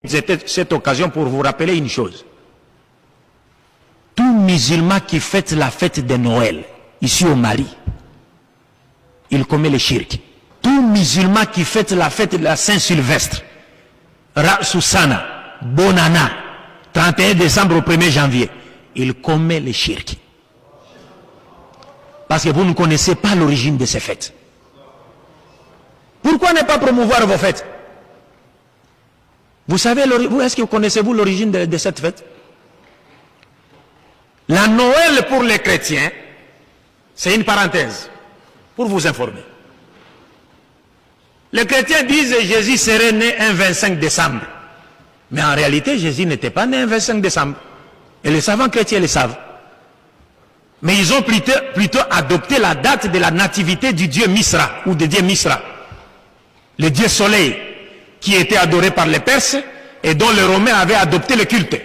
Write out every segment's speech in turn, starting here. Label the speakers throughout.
Speaker 1: C'était cette occasion pour vous rappeler une chose. Tout musulman qui fête la fête de Noël, ici au Mali, il commet le shirk. Tout musulman qui fête la fête de la Saint-Sylvestre, Rasusana, Bonana, 31 décembre au 1er janvier, il commet le shirk. Parce que vous ne connaissez pas l'origine de ces fêtes. Pourquoi ne pas promouvoir vos fêtes? Vous savez, est-ce que vous connaissez l'origine de cette fête? La Noël pour les chrétiens, c'est une parenthèse, pour vous informer. Les chrétiens disent que Jésus serait né un 25 décembre. Mais en réalité, Jésus n'était pas né un 25 décembre. Et les savants chrétiens le savent. Mais ils ont plutôt adopté la date de la nativité du dieu Misra, ou de dieu Misra, le dieu soleil, qui était adoré par les Perses et dont les Romains avaient adopté le culte.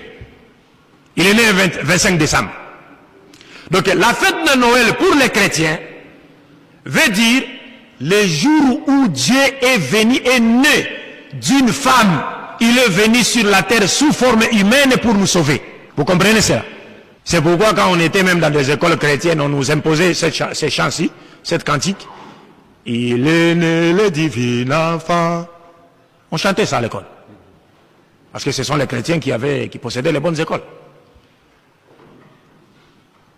Speaker 1: Il est né le 25 décembre. Donc la fête de Noël pour les chrétiens veut dire le jour où Dieu est né d'une femme. Il est venu sur la terre sous forme humaine pour nous sauver. Vous comprenez cela? C'est pourquoi quand on était même dans des écoles chrétiennes, on nous imposait ces chants-ci, cette cantique. Il est né le divin enfant. On chantait ça à l'école. Parce que ce sont les chrétiens qui possédaient les bonnes écoles.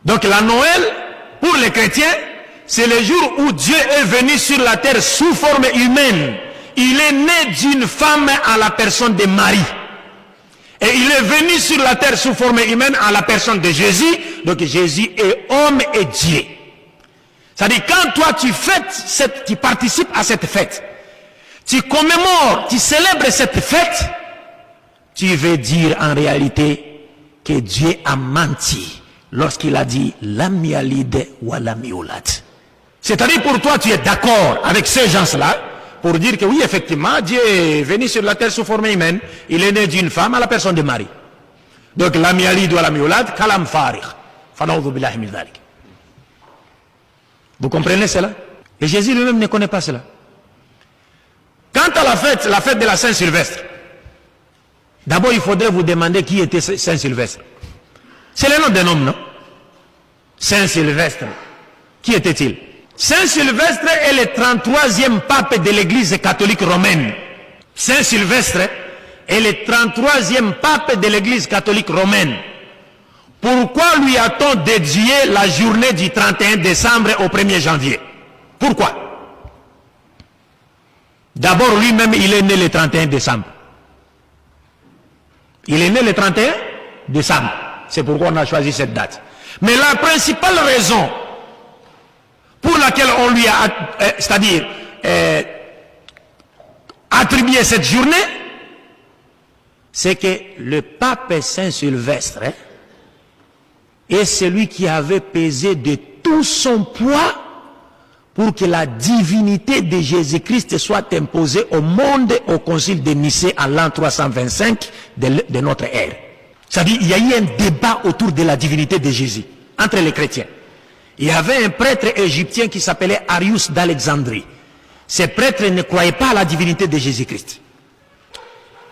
Speaker 1: Donc la Noël, pour les chrétiens, c'est le jour où Dieu est venu sur la terre sous forme humaine. Il est né d'une femme à la personne de Marie. Et il est venu sur la terre sous forme humaine à la personne de Jésus. Donc Jésus est homme et Dieu. C'est-à-dire quand toi tu participes à cette fête, tu commémores, tu célèbres cette fête, tu veux dire en réalité que Dieu a menti lorsqu'il a dit lam yalid wa lam yulad. C'est-à-dire pour toi tu es d'accord avec ces gens-là pour dire que oui effectivement Dieu est venu sur la terre sous forme humaine, il est né d'une femme à la personne de Marie. Donc lam yalid wa lam yulad kalam farigh. Fanaoudhu billahi min dhalik. Vous comprenez cela? Et Jésus lui-même ne connaît pas cela. Quant à la fête de la Saint-Sylvestre, d'abord il faudrait vous demander qui était Saint-Sylvestre. C'est le nom d'un homme, non? Saint-Sylvestre. Qui était-il? Saint-Sylvestre est le 33e pape de l'Église catholique romaine. Saint-Sylvestre est le 33e pape de l'Église catholique romaine. Pourquoi lui a-t-on dédié la journée du 31 décembre au 1er janvier? Pourquoi? D'abord, lui-même, il est né le 31 décembre. Il est né le 31 décembre. C'est pourquoi on a choisi cette date. Mais la principale raison pour laquelle on lui a, c'est-à-dire attribué cette journée, c'est que le pape Saint-Sylvestre est celui qui avait pesé de tout son poids pour que la divinité de Jésus-Christ soit imposée au monde au concile de Nicée en l'an 325 de notre ère. C'est-à-dire il y a eu un débat autour de la divinité de Jésus entre les chrétiens. Il y avait un prêtre égyptien qui s'appelait Arius d'Alexandrie. Ce prêtre ne croyait pas à la divinité de Jésus-Christ.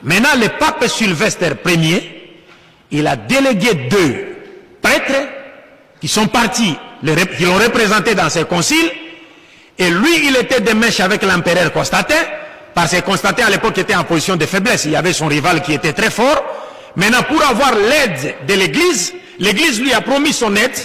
Speaker 1: Maintenant le pape Sylvestre Ier, il a délégué 2 prêtres qui sont partis, qui l'ont représenté dans ses conciles. Et lui, il était de mèche avec l'empereur Constantin, parce que Constantin à l'époque était en position de faiblesse. Il y avait son rival qui était très fort. Maintenant, pour avoir l'aide de l'Église, l'Église lui a promis son aide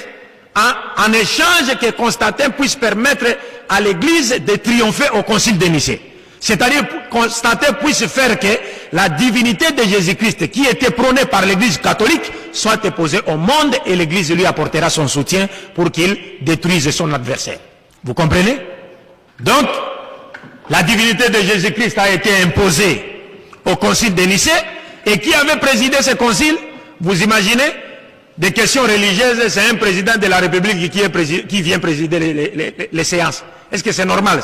Speaker 1: en échange que Constantin puisse permettre à l'Église de triompher au concile de Nicée. C'est-à-dire que Constantin puisse faire que la divinité de Jésus-Christ, qui était prônée par l'Église catholique, soit imposée au monde et l'Église lui apportera son soutien pour qu'il détruise son adversaire. Vous comprenez? Donc, la divinité de Jésus-Christ a été imposée au concile de Nicée. Et qui avait présidé ce concile? Vous imaginez? Des questions religieuses, c'est un président de la République qui vient présider les séances. Est-ce que c'est normal?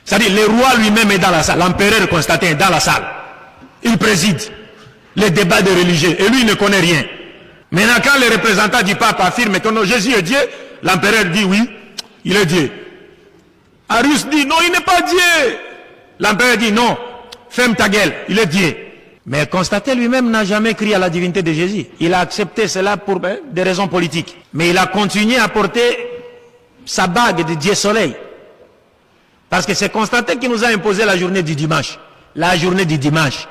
Speaker 1: C'est-à-dire, le roi lui-même est dans la salle, l'empereur Constantin est dans la salle. Il préside les débats de religieux et lui il ne connaît rien. Maintenant, quand le représentant du pape affirme que non, Jésus est Dieu, l'empereur dit oui, il est Dieu. Arius dit non, il n'est pas Dieu. L'empereur dit non, ferme ta gueule, il est Dieu. Mais constaté lui-même n'a jamais cru à la divinité de Jésus. Il a accepté cela pour des raisons politiques. Mais il a continué à porter sa bague de Dieu soleil. Parce que c'est Constantin qui nous a imposé la journée du dimanche. La journée du dimanche.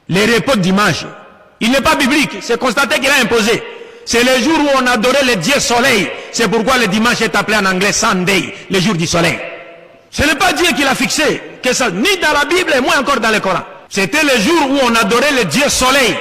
Speaker 1: Les repos de dimanche. Il n'est pas biblique. C'est Constantin qui l'a imposé. C'est le jour où on adorait le Dieu soleil. C'est pourquoi le dimanche est appelé en anglais Sunday, le jour du soleil. Ce n'est pas Dieu qui l'a fixé, que ça, ni dans la Bible et moins encore dans le Coran. C'était le jour où on adorait le Dieu soleil.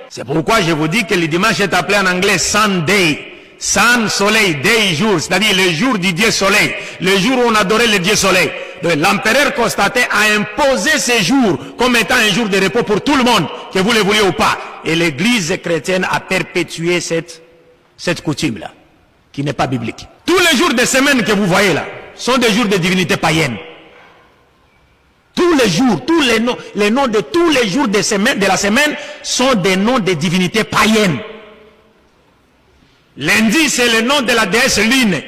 Speaker 1: C'est pourquoi je vous dis que le dimanche est appelé en anglais Sunday. Sun, soleil, day, jour, c'est-à-dire le jour du Dieu soleil. Le jour où on adorait le Dieu soleil. L'empereur Constantin a imposé ce jour comme étant un jour de repos pour tout le monde, que vous le vouliez ou pas. Et l'église chrétienne a perpétué cette coutume-là, qui n'est pas biblique. Tous les jours de semaine que vous voyez là, sont des jours de divinité païenne. Tous les jours, tous les noms de tous les jours de la semaine sont des noms de divinités païennes. Lundi, c'est le nom de la déesse Lune.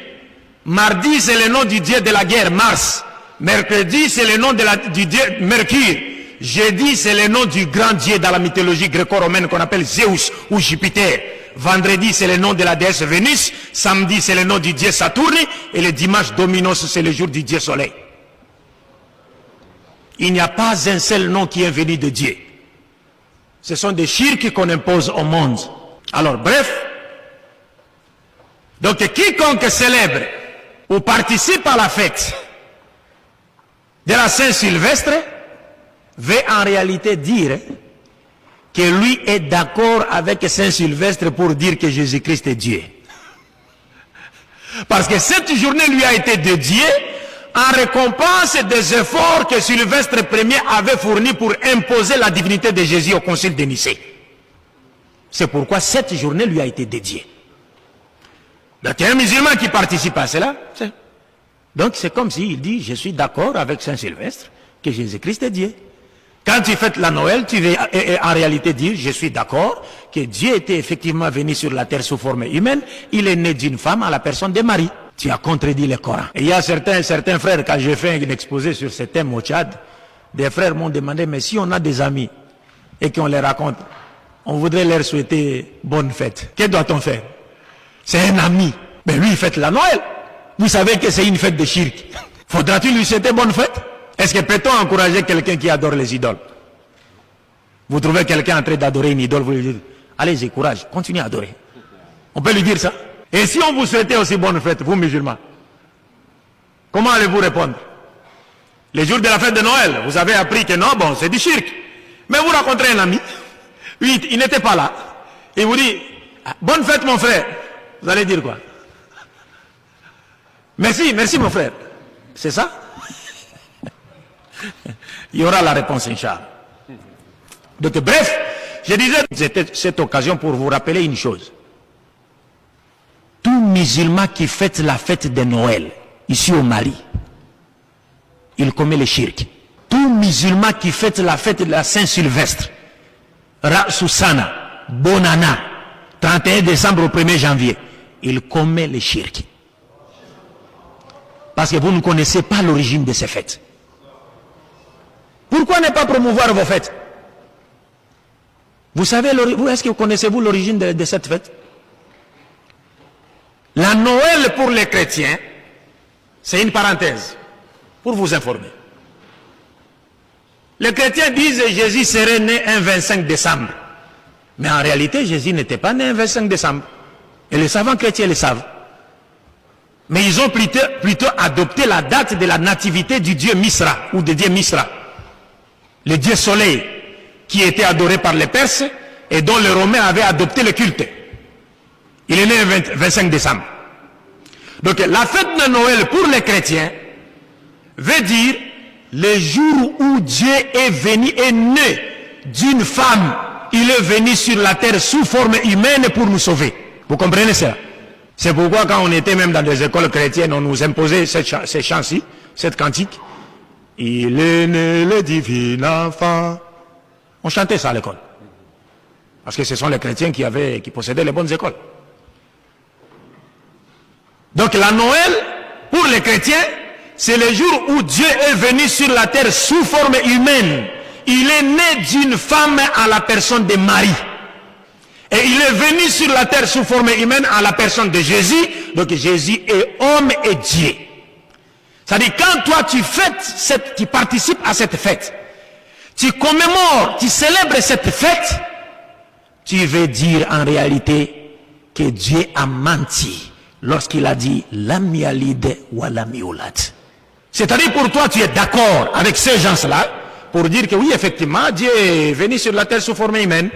Speaker 1: Mardi, c'est le nom du dieu de la guerre, Mars. Mercredi, c'est le nom du dieu Mercure. Jeudi, c'est le nom du grand dieu dans la mythologie gréco-romaine qu'on appelle Zeus ou Jupiter. Vendredi, c'est le nom de la déesse Vénus. Samedi, c'est le nom du dieu Saturne. Et le dimanche, Dominos, c'est le jour du dieu Soleil. Il n'y a pas un seul nom qui est venu de Dieu. Ce sont des shirks qu'on impose au monde. Alors, bref. Donc, quiconque célèbre ou participe à la fête de la Saint-Sylvestre veut en réalité dire que lui est d'accord avec Saint-Sylvestre pour dire que Jésus-Christ est Dieu. Parce que cette journée lui a été dédiée en récompense des efforts que Sylvestre Ier avait fournis pour imposer la divinité de Jésus au concile de Nicée. C'est pourquoi cette journée lui a été dédiée. Donc il y a un musulman qui participe à cela. Donc c'est comme s'il dit, je suis d'accord avec Saint-Sylvestre que Jésus-Christ est Dieu. Quand tu fêtes la Noël, tu veux en réalité dire, je suis d'accord que Dieu était effectivement venu sur la terre sous forme humaine, il est né d'une femme à la personne de Marie. Tu as contredit le Coran. Et il y a certains frères, quand j'ai fait un exposé sur ce thème au Tchad, des frères m'ont demandé, mais si on a des amis et qu'on les raconte, on voudrait leur souhaiter bonne fête. Que doit-on faire? C'est un ami. Mais lui, il fête la Noël. Vous savez que c'est une fête de shirk. Faudra-t-il lui souhaiter bonne fête? Est-ce que peut-on encourager quelqu'un qui adore les idoles? Vous trouvez quelqu'un en train d'adorer une idole, vous lui dites, allez-y, courage, continuez à adorer. On peut lui dire ça? Et si on vous souhaitait aussi bonne fête, vous musulmans, comment allez-vous répondre? Les jours de la fête de Noël, vous avez appris que non, bon, c'est du shirk. Mais vous rencontrez un ami, lui, il n'était pas là. Il vous dit, bonne fête mon frère. Vous allez dire quoi? Merci, merci mon frère. C'est ça? Il y aura la réponse, Inch'Allah. Donc bref, je disais, c'était cette occasion pour vous rappeler une chose. Tout musulman qui fête la fête de Noël, ici au Mali, il commet le shirk. Tout musulman qui fête la fête de la Saint-Sylvestre, Rasousana, Bonana, 31 décembre au 1er janvier, il commet le shirk. Parce que vous ne connaissez pas l'origine de ces fêtes. Pourquoi ne pas promouvoir vos fêtes? Vous savez, est-ce que vous connaissez-vous l'origine de cette fête? La Noël pour les chrétiens, c'est une parenthèse, pour vous informer. Les chrétiens disent que Jésus serait né un 25 décembre. Mais en réalité, Jésus n'était pas né un 25 décembre. Et les savants chrétiens le savent. Mais ils ont plutôt adopté la date de la nativité du dieu Misra, ou de dieu Misra. Le dieu soleil, qui était adoré par les Perses, et dont les Romains avaient adopté le culte. Il est né le 25 décembre. Donc la fête de Noël pour les chrétiens veut dire le jour où Dieu est venu, est né d'une femme. Il est venu sur la terre sous forme humaine pour nous sauver. Vous comprenez cela? C'est pourquoi quand on était même dans des écoles chrétiennes, on nous imposait ces chants-ci, cette cantique. Il est né le divin enfant. On chantait ça à l'école. Parce que ce sont les chrétiens qui possédaient les bonnes écoles. Donc la Noël, pour les chrétiens, c'est le jour où Dieu est venu sur la terre sous forme humaine. il est né d'une femme à la personne de Marie. Et il est venu sur la terre sous forme humaine à la personne de Jésus. Donc Jésus est homme et Dieu. C'est-à-dire quand toi tu fêtes, tu participes à cette fête, tu commémores, tu célèbres cette fête, tu veux dire en réalité que Dieu a menti lorsqu'il a dit lam yalid wa lam yulad. C'est-à-dire pour toi tu es d'accord avec ces gens-là pour dire que oui effectivement Dieu est venu sur la terre sous forme humaine.